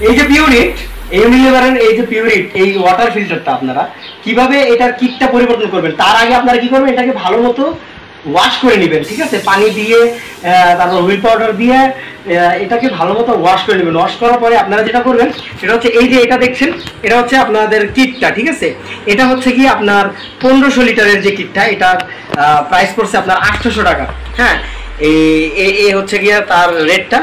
এই যে পিউরিট, এই ইউনিলিভারের এই যে পিউরিট, এই ওয়াটার ফিল্টারটা আপনারা কিভাবে এটার কিটটা পরিবর্তন করবেন, তার আগে আপনারা কি করবেন, এটাকে ভালো মতো ওয়াশ করে নেবেন, ঠিক আছে, পানি দিয়ে তারপর হুইল পাউডার দিয়ে এটাকে ভালো মতো ওয়াশ করে নেবেন। ওয়াশ করার পরে আপনারা যেটা করবেন সেটা হচ্ছে এই যে এটা দেখছেন, এটা হচ্ছে আপনাদের কিটটা, ঠিক আছে। এটা হচ্ছে কি আপনার 1500 লিটারের যে কিটটা, এটা প্রাইস পড়ছে আপনার 800 টাকা। হ্যাঁ, এই হচ্ছে গিয়ে তার রেটটা।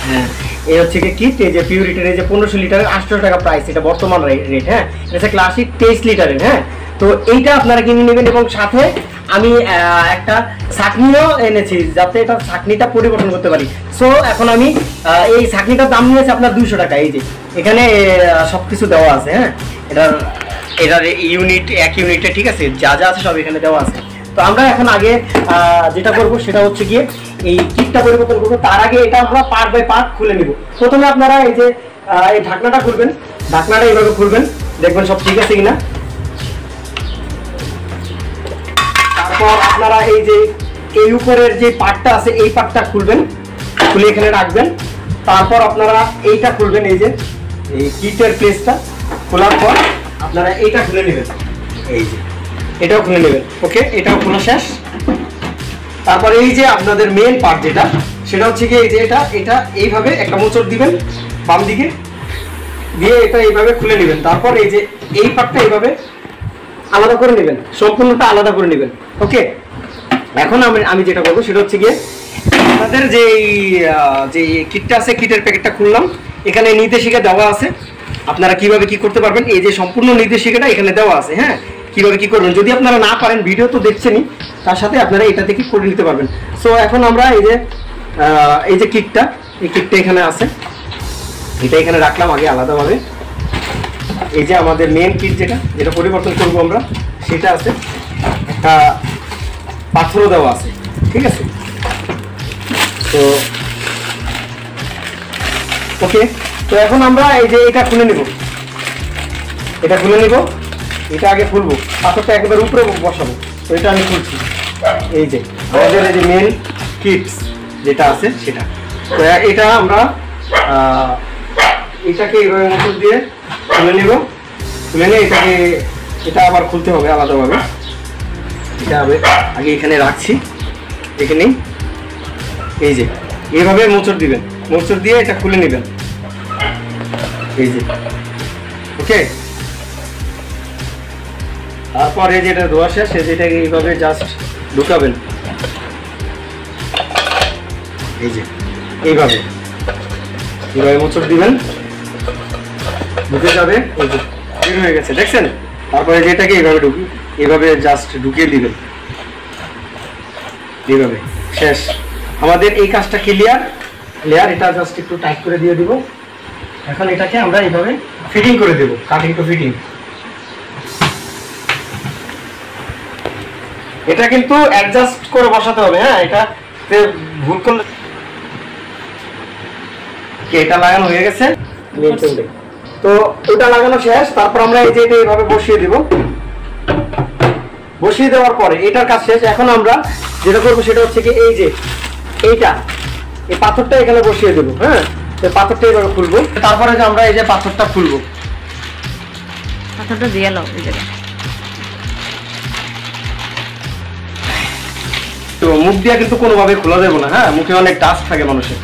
হ্যাঁ, এই হচ্ছে কি কিট, এই যে পিউরিটির এই যে 1500 লিটারের 800 টাকা প্রাইস, এটা বর্তমান রেট। হ্যাঁ, এটা হচ্ছে ক্লাসিক 23 লিটারের। হ্যাঁ, তো এইটা আপনারা কিনে নেবেন এবং সাথে আমি একটা ছাঁকনিও এনেছি যাতে এটা ছাঁকনিটা পরিবর্তন করতে পারি। সো এখন আমি এই ছাঁকনিটার দাম নিয়েছি আপনার 200 টাকা। এই যে এখানে সবকিছু দেওয়া আছে। হ্যাঁ, এটার ইউনিট, এক ইউনিটে, ঠিক আছে, যা যা আছে সব এখানে দেওয়া আছে। তো আমরা এখন আগে যেটা করব সেটা হচ্ছে গিয়ে এই কিটটা পরিবর্তন করবো। তার আগে এটা আমরা পার্ট বাই পার্ট খুলে নিব। প্রথমে আপনারা এই যে এই ঢাকনাটা খুলবেন, ঢাকনাটা এইভাবে খুলবেন, দেখবেন সব ঠিক আছে কিনা। তারপর আপনারা এই যে এই উপরের যে পার্টটা আছে এই পার্টটা খুলবেন, খুলে এখানে রাখবেন। তারপর আপনারা এইটা খুলবেন, এই যে এই কিটের প্লেসটা খোলার পর আপনারা এইটা খুলে নেবেন, এই যে এটাও খুলে নেবেন। ওকে, এটাও খোলা শেষ। তারপরে এই যে আপনাদের মেন পার্ট যেটা, সেটা হচ্ছে কি এই যে এটা এইভাবে একটা মোচড় দিবেন বাম দিকে দিয়ে, এটা এইভাবে খুলে নেবেন। তারপর এই যে এই পার্টটা এইভাবে আলাদা করে নেবেন, সম্পূর্ণটা আলাদা করে নেবেন। ওকে, এখন আমি যেটা করবো সেটা হচ্ছে গিয়ে আপনাদের যে কিটটা আছে, কিটের প্যাকেটটা খুললাম, এখানে নির্দেশিকা দেওয়া আছে আপনারা কিভাবে কি করতে পারবেন। এই যে সম্পূর্ণ নির্দেশিকাটা এখানে দেওয়া আছে। হ্যাঁ, কিভাবে কি করবেন, যদি আপনারা না পারেন ভিডিও তো দেখছেনই, তার সাথে আপনারা এটা থেকে করে নিতে পারবেন। সো এখন আমরা এই যে কিটটা, এই কিটটা এখানে আছে, এটা এখানে রাখলাম আগে আলাদাভাবে। এই যে আমাদের মেন কিট যেটা পরিবর্তন করবো আমরা, সেটা আছে, একটা পাথরও দেওয়া আছে, ঠিক আছে। তো ওকে, তো এখন আমরা এই যে এটা খুলে নিব, এটা আগে খুলবো, পাথরটা একেবারে উপরে বসাবো। তো এটা আমি খুলছি, এই যে আমাদের এই যে মেন কিটস যেটা আছে সেটা। তো এটা আমরা এটাকে এইভাবে মোটর দিয়ে খুলে নিব, খুলে নিয়ে এটা আবার খুলতে হবে আলাদাভাবে। এটা আগে এখানে রাখছি, এখানে এই যে এইভাবে মোচড় দিবেন, মোচড় দিয়ে এটা খুলে নেবেন, এই যে। ওকে, তারপরে যেটা ধোয়া শেষ, যেটাকে এইভাবে জাস্ট ঢুকাবেন, এই যে এইভাবে মোচড় দিবেন, ঢুকে যাবে, এই যে বের হয়ে গেছে, দেখছেন। তারপরে যেটাকে এইভাবে জাস্ট ঢুকিয়ে দিবেন, এইভাবে শেষ। আমাদের এই কাজটা ক্লিয়ার। এটা জাস্ট একটু টাইট করে দিয়ে দিব। এখন এটাকে আমরা এইভাবে ফিটিং করে দেব, কাটিং টু ফিটিং। এটা কিন্তু অ্যাডজাস্ট করে বসাতে হবে। হ্যাঁ, এটা ভুল করলে, এটা লাগানো হয়ে গেছে, তো ওটা লাগানো শেষ। তারপর আমরা এই যে এটা এইভাবে বসিয়ে দিব, বসিয়ে দেওয়ার পরে এটার কাজ শেষ। এখন আমরা যেটা করবো সেটা হচ্ছে কি এই যে এই পাথরটা এখানে বসিয়ে দেবো। হ্যাঁ, পাথরটা এইভাবে খুলবো। তারপরে যে আমরা এই যে পাথরটা খুলবো, পাথরটা দিয়ে নাও এই জায়গায়। তো মুখ দিয়ে কিন্তু কোনোভাবে খোলা যাবে না। হ্যাঁ, মুখে অনেক ডাস্ট থাকে মানুষের।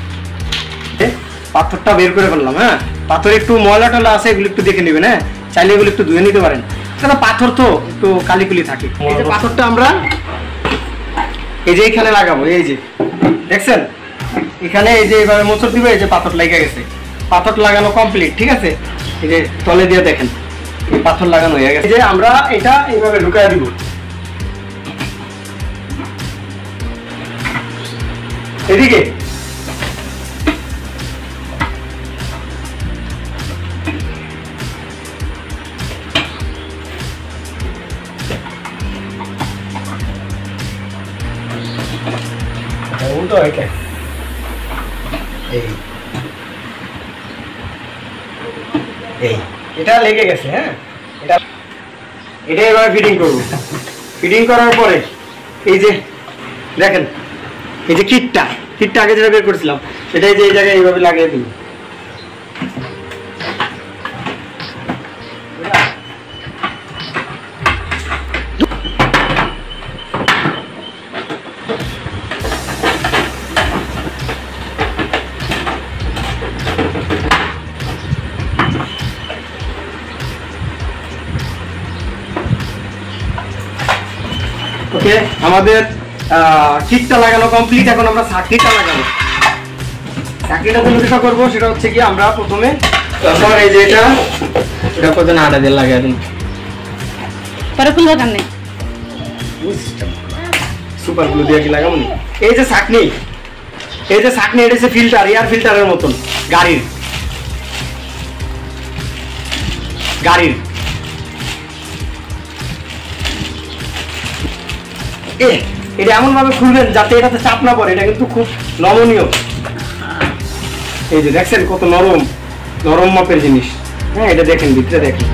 পাথরটা বের করে ফেললাম। হ্যাঁ, পাথর একটু ময়লা টলা আছে, এগুলো একটু দেখে নেবেন। হ্যাঁ, চাইলে এগুলো একটু ধুয়ে নিতে পারেন, কারণ পাথর তো একটু কালিকুলি থাকে। এই যে পাথরটা আমরা এই যে এখানে লাগাবো, এই যে দেখছেন এখানে এই যে এইভাবে মোচড় দিবে, এই যে পাথর লেগে গেছে। পাথর লাগানো কমপ্লিট, ঠিক আছে। এই যে তলে দিয়ে দেখেন এই পাথর লাগানো হয়ে গেছে। এই যে আমরা এটা এইভাবে ঢুকায় দিব, এদিকে উল্টো এটা এটা লেগে গেছে। হ্যাঁ, এটা এভাবে ফিটিং করবো। ফিটিং করার পরে এই যে দেখেন, এই যে কিটটা আগে যেটা বের করেছিলাম সেটা এই যে এই জায়গায় এইভাবে লাগিয়ে দিব। ওকে, আমাদের কিটটা লাগানো কমপ্লিট। এখন আমরা চাকরিটা লাগাবো। চাকরিটা যেটা করবো সেটা হচ্ছে কি, আমরা প্রথমে তারপর এই যে এটা কতদিন আটা দিয়ে লাগাই দিন, পরে খুলবো কেমনে? সুপার গ্লু দিয়ে কি লাগাবো? এই যে চাকনি, এই যে চাকনি, এটা হচ্ছে ফিল্টার, এয়ার ফিল্টারের মতন গাড়ির এটা এমন ভাবে খুলবেন যাতে এটাতে চাপ না পড়ে। এটা কিন্তু খুব নমনীয়। এই যে দেখছেন কত নরম নরম মাপের জিনিস। হ্যাঁ, এটা দেখেন, ভিতরে দেখেন।